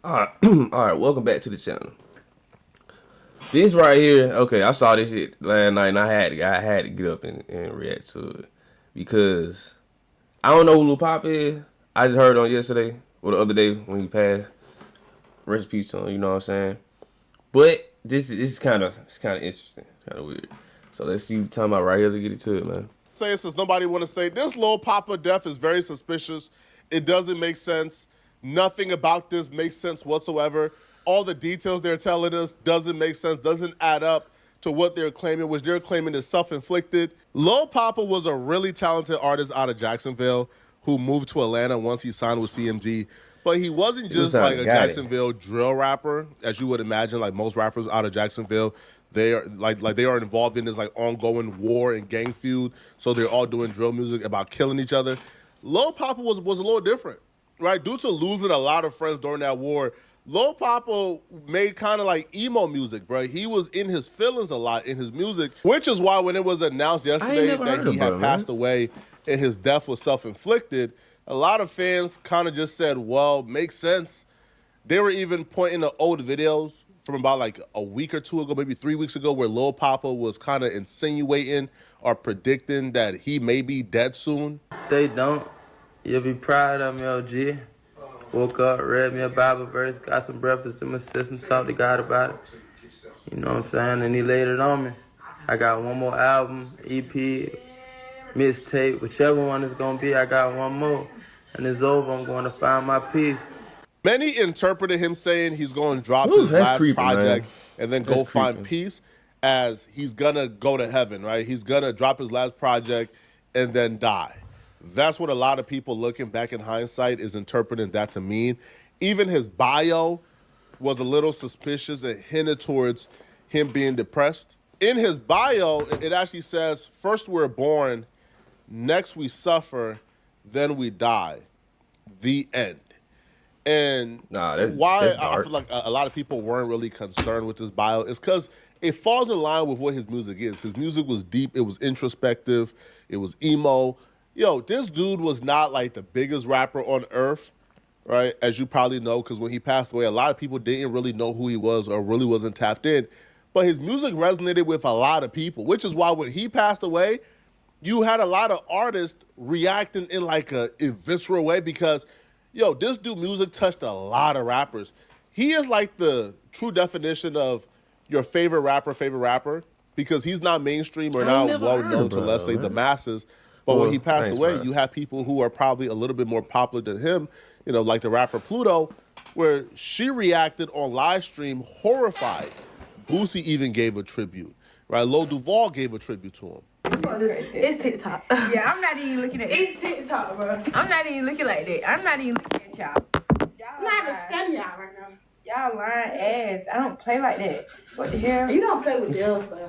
All right, all right. Welcome back to the channel. This right here, okay. I saw this shit last night, and I had to get up and react to it because I don't know who Lil Poppa is. I just heard on yesterday or the other day when he passed. Rest in peace to him. You know what I'm saying? But this is kind of interesting, kind of weird. So let's see what you're talking about right here. To get it to it, man. Say it since nobody want to say this Lil Poppa death is very suspicious. It doesn't make sense. Nothing about this makes sense whatsoever. All the details they're telling us doesn't make sense, doesn't add up to what they're claiming, which they're claiming is self-inflicted. Lil Poppa was a really talented artist out of Jacksonville who moved to Atlanta once he signed with CMG. But he wasn't just like a Jacksonville drill rapper, as you would imagine, like most rappers out of Jacksonville. They are like they are involved in this like ongoing war and gang feud. So they're all doing drill music about killing each other. Lil Poppa was a little different, right? Due to losing a lot of friends during that war, Lil Poppa made kind of like emo music, bro. He was in his feelings a lot in his music, which is why when it was announced yesterday that he had passed away and his death was self-inflicted, a lot of fans kind of just said, well, makes sense. They were even pointing to old videos from about like a week or two ago, maybe 3 weeks ago, where Lil Poppa was kind of insinuating or predicting that he may be dead soon. They don't. You'll be proud of me, OG. Woke up, read me a Bible verse, got some breakfast in my system, talked to God about it. You know what I'm saying? And he laid it on me. I got one more album, EP, mixtape, whichever one it's gonna be, I got one more. And it's over, I'm going to find my peace. Many interpreted him saying he's going to drop his last project and then go find peace as he's going to go to heaven, right? He's going to drop his last project and then die. That's what a lot of people looking back in hindsight is interpreting that to mean. Even his bio was a little suspicious and hinted towards him being depressed. In his bio, it actually says, first we're born, next we suffer, then we die. The end. And why I feel like a lot of people weren't really concerned with this bio is because it falls in line with what his music is. His music was deep. It was introspective. It was emo. Yo, this dude was not like the biggest rapper on earth, right? As you probably know, because when he passed away, a lot of people didn't really know who he was or really wasn't tapped in. But his music resonated with a lot of people, which is why when he passed away, you had a lot of artists reacting in like a visceral way because yo, this dude music touched a lot of rappers. He is like the true definition of your favorite rapper, because he's not mainstream or not well known to, let's say, the masses. But when he passed away, you have people who are probably a little bit more popular than him, you know, like the rapper Pluto, where she reacted on live stream horrified. Boosie even gave a tribute, right? Lil Duval gave a tribute to him. It's TikTok. Yeah, I'm not even looking at it. It's TikTok, bro. I'm not even looking like that. I'm not even looking at y'all. I'm not even studying y'all right now. Y'all lying ass. I don't play like that. What the hell? You don't play with them, bro.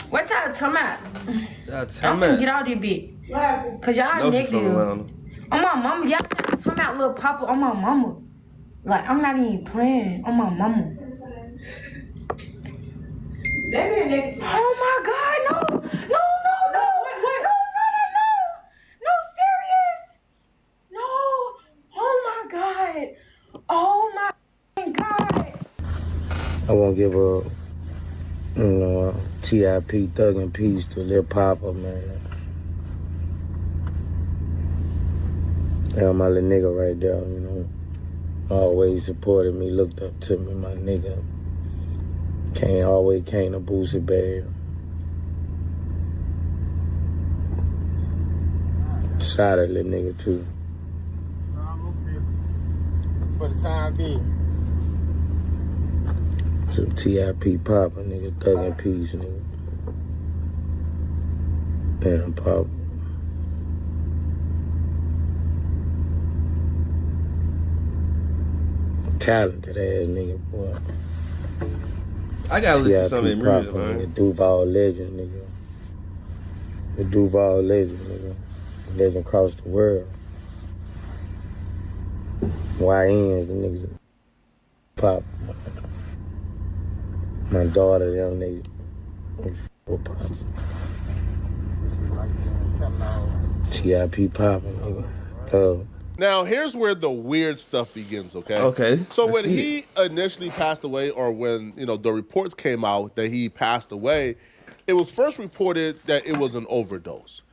What y'all talking about? I'm gonna get out of this bitch. What happened? Cause y'all negative. On my mama, y'all talking about Lil Poppa on my mama. Like, I'm not even playing on my mama. They been negative. Oh my God, no. Wait. No, serious. No. Oh my God. I won't give a, TIP Thug and Peace to Lil Poppa, man. Yeah, my little nigga right there, you know. Always supported me, looked up to me, my nigga. Always came to Boosie Bay. Shot a little nigga too. For the time being. Some TIP Poppa, nigga, Thug and Peace, nigga. Damn, Poppa. Talented ass nigga, boy. I gotta listen to some of their music, man. The Duval legend, nigga. The Duval legend, nigga. Legend across the world. YNs, the niggas. Pop. My daughter, them niggas. Pop. TIP Pop, nigga. Love. Now, here's where the weird stuff begins, okay? Okay. So when he initially passed away, or when, the reports came out that he passed away, it was first reported that it was an overdose.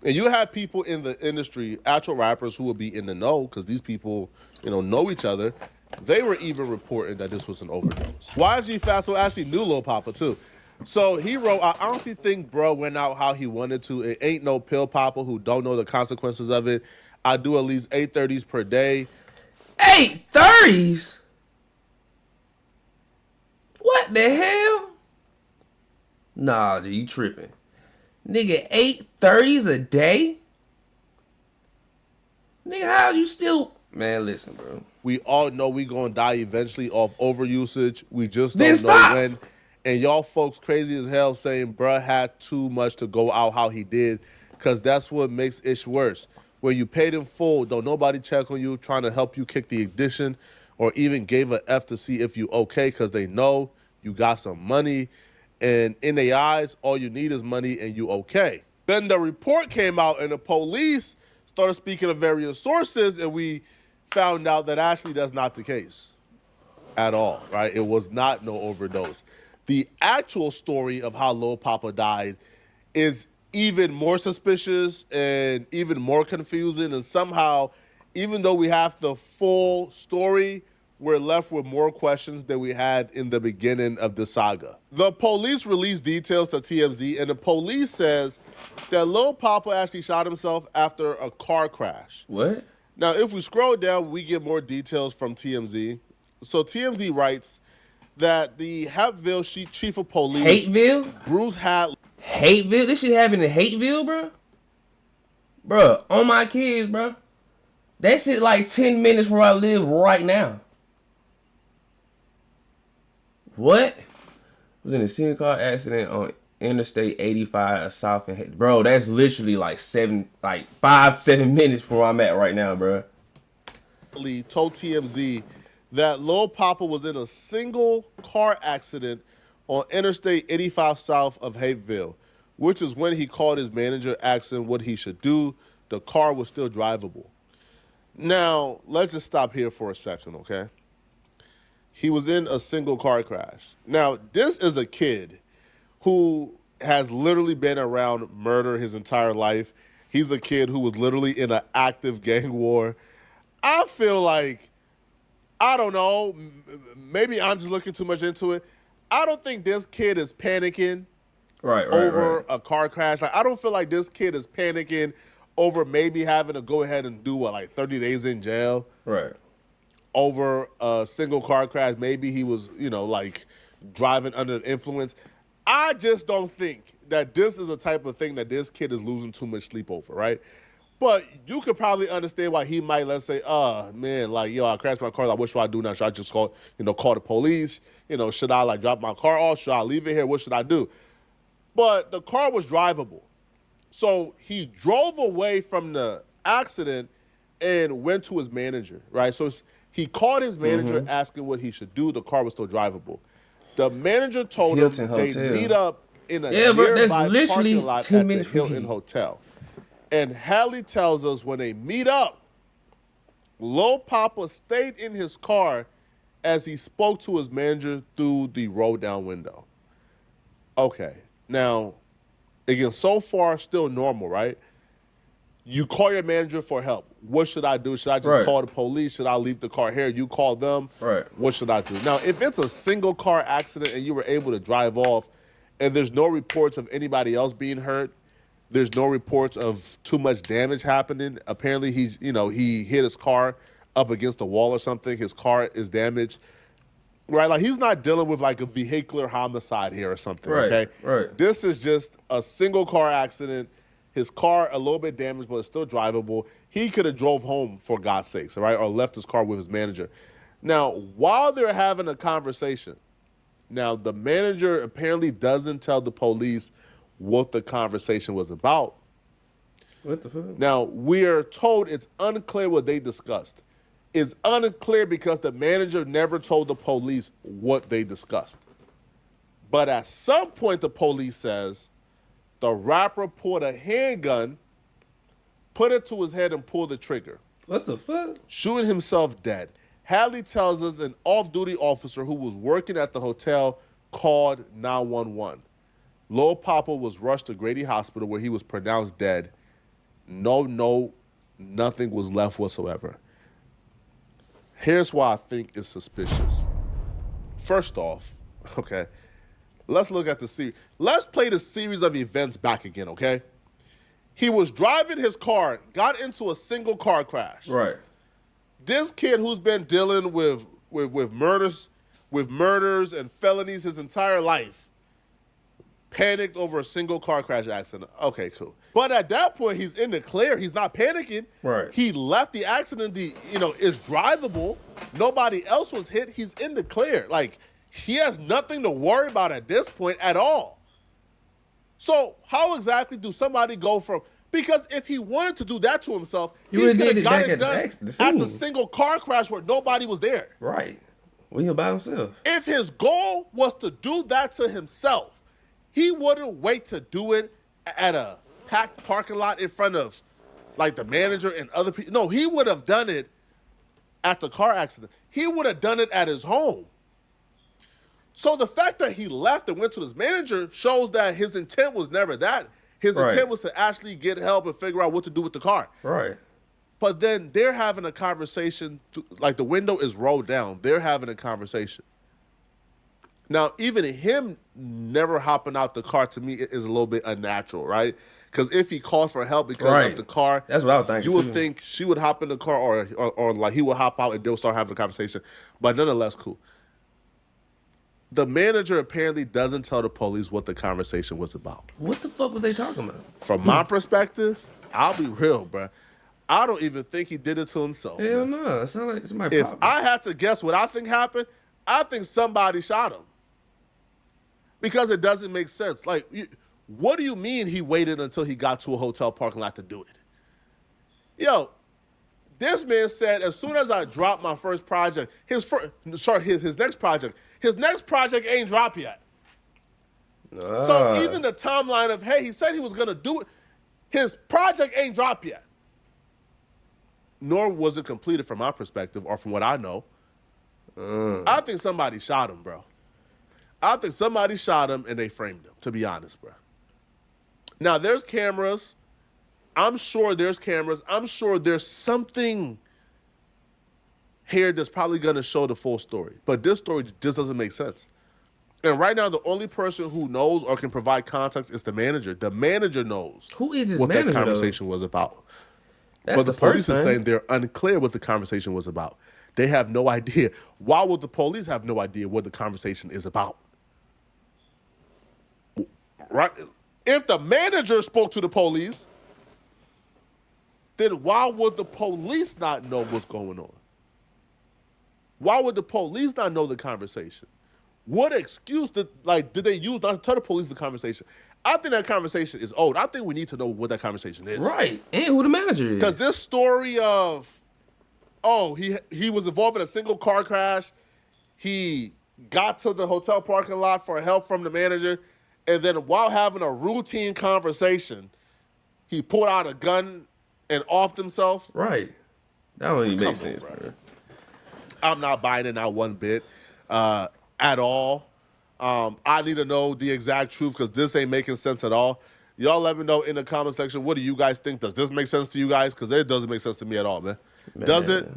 And you have people in the industry, actual rappers who would be in the know, because these people, know each other. They were even reporting that this was an overdose. YG Fatso actually knew Lil Poppa, too. So he wrote, I honestly think bro went out how he wanted to. It ain't no pill popper who don't know the consequences of it. I do at least 830s per day. 830s? What the hell? Nah, dude, you tripping. Nigga, 830s a day? Nigga, how you still... Man, listen, bro. We all know we gonna die eventually off overusage. We just don't know when. And y'all folks crazy as hell saying bruh had too much to go out how he did, because that's what makes it worse. When you paid in full, don't nobody check on you, trying to help you kick the addiction, or even gave a F to see if you okay, because they know you got some money. And in their eyes, all you need is money and you okay. Then the report came out and the police started speaking of various sources, and we found out that actually that's not the case at all, right? It was not no overdose. The actual story of how Lil Poppa died is even more suspicious and even more confusing, and somehow, even though we have the full story, we're left with more questions than we had in the beginning of the saga. The police released details to TMZ, and the police says that Lil Poppa actually shot himself after a car crash. What? Now, if we scroll down, we get more details from TMZ. So TMZ writes that the Hateville chief of police... Hateville? Bruce Hatley... Hateville? This shit happened in Hateville, bro? Bro, on my kids, bro. That shit like 10 minutes where I live right now. What? Was in a single car accident on Interstate 85 South and bro, that's literally like 5-7 minutes from where I'm at right now, bro. Told TMZ that Lil Poppa was in a single car accident on Interstate 85 south of Hateville, which is when he called his manager asking what he should do. The car was still drivable. Now, let's just stop here for a second, okay? He was in a single car crash. Now, this is a kid who has literally been around murder his entire life. He's a kid who was literally in an active gang war. I feel like, I don't know, maybe I'm just looking too much into it. I don't think this kid is panicking over a car crash. Like, I don't feel like this kid is panicking over maybe having to go ahead and do 30 days in jail. Right. Over a single car crash. Maybe he was, driving under the influence. I just don't think that this is a type of thing that this kid is losing too much sleep over, right? But you could probably understand why he might, let's say, man, I crashed my car. Like, what should I do now? Should I just call the police? Should I drop my car off? Should I leave it here? What should I do? But the car was drivable. So he drove away from the accident and went to his manager, right? So he called his manager asking what he should do. The car was still drivable. The manager told him they meet up in a nearby parking lot at the Hilton Hotel. And Hallie tells us when they meet up, Lil Poppa stayed in his car as he spoke to his manager through the roll-down window. Okay, now, again, so far, still normal, right? You call your manager for help. What should I do? Should I just call the police? Should I leave the car here? You call them. Right. What should I do? Now, if it's a single car accident and you were able to drive off and there's no reports of anybody else being hurt, there's no reports of too much damage happening. Apparently, he hit his car up against a wall or something. His car is damaged. Right? Like, he's not dealing with a vehicular homicide here or something, okay? Right. This is just a single car accident. His car a little bit damaged, but it's still drivable. He could have drove home, for God's sakes, all right, or left his car with his manager. Now, while they're having a conversation, now the manager apparently doesn't tell the police what the conversation was about. What the fuck? Now, we are told it's unclear what they discussed. It's unclear because the manager never told the police what they discussed. But at some point, the police says the rapper pulled a handgun, put it to his head, and pulled the trigger. What the fuck? Shooting himself dead. Hadley tells us an off-duty officer who was working at the hotel called 911. Lil Poppa was rushed to Grady Hospital where he was pronounced dead. Nothing was left whatsoever. Here's why I think it's suspicious. First off, okay, let's look at the series. Let's play the series of events back again, okay? He was driving his car, got into a single car crash. Right. This kid who's been dealing with murders and felonies his entire life panicked over a single car crash accident. Okay, cool. But at that point, he's in the clear. He's not panicking. Right. He left the accident. It's drivable. Nobody else was hit. He's in the clear. Like, he has nothing to worry about at this point at all. So how exactly do somebody go from? Because if he wanted to do that to himself, he could have got it done at the single car crash where nobody was there. Right. When you're by himself. If his goal was to do that to himself, he wouldn't wait to do it at a packed parking lot in front of, like, the manager and other people. No, he would have done it at the car accident. He would have done it at his home. So the fact that he left and went to his manager shows that his intent was never that. His intent was to actually get help and figure out what to do with the car. Right. But then they're having a conversation, like the window is rolled down. They're having a conversation. Now, even him never hopping out the car to me is a little bit unnatural, right? Because if he calls for help because of the car, that's what I was thinking. You would think she would hop in the car or like he would hop out and they'll start having a conversation. But nonetheless, cool. The manager apparently doesn't tell the police what the conversation was about. What the fuck was they talking about? From my perspective, I'll be real, bro. I don't even think he did it to himself. Hell no. It sounds like somebody If I had to guess what I think happened, I think somebody shot him. Because it doesn't make sense. Like, what do you mean he waited until he got to a hotel parking lot to do it? Yo, this man said as soon as I dropped my first project, his next project ain't dropped yet. So even the timeline of, hey, he said he was going to do it, his project ain't dropped yet. Nor was it completed from my perspective or from what I know. I think somebody shot him, bro. I think somebody shot him and they framed him, to be honest, bro. Now, there's cameras. I'm sure there's cameras. I'm sure there's something here that's probably going to show the full story. But this story just doesn't make sense. And right now, the only person who knows or can provide context is the manager. The manager knows who is this what manager, that conversation was about. That's but the police is saying they're unclear what the conversation was about. They have no idea. Why would the police have no idea what the conversation is about? Right? If the manager spoke to the police, then why would the police not know what's going on? Why would the police not know the conversation? What excuse did they use not to tell the police the conversation? I think that conversation is old. I think we need to know what that conversation is. Right. And who the manager is. Because this story of, he was involved in a single car crash. He got to the hotel parking lot for help from the manager. And then while having a routine conversation, he pulled out a gun and offed himself. Right. That don't even make sense, bro. I'm not buying it not one bit at all. I need to know the exact truth because this ain't making sense at all. Y'all let me know in the comment section, what do you guys think? Does this make sense to you guys? Because it doesn't make sense to me at all, man. Does it?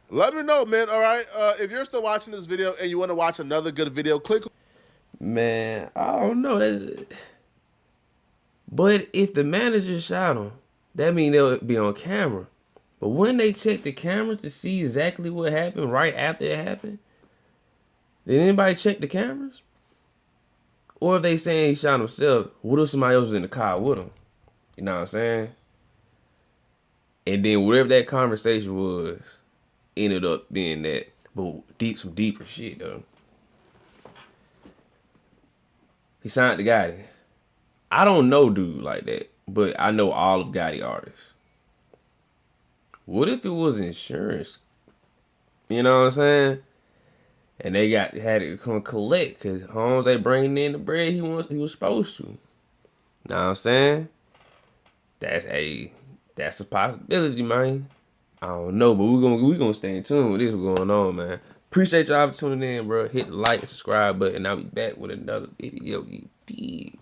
Let me know, man, all right? If you're still watching this video and you want to watch another good video, click. Man, I don't know. But if the manager shot him, that means they'll be on camera. But when they check the camera to see exactly what happened right after it happened, did anybody check the cameras? Or if they saying he shot himself, what if somebody else was in the car with him? You know what I'm saying? And then whatever that conversation was, ended up being that, but some deeper shit though. He signed to Gotti. I don't know dude like that, but I know all of Gotti artists. What if it was insurance? You know what I'm saying? And they had to come collect because homes they bringing in the bread he was supposed to. Know what I'm saying? That's a possibility, man. I don't know, but we gonna stay in tune with this what's going on, man. Appreciate y'all for tuning in, bro. Hit the like and subscribe button. I'll be back with another video. You dig?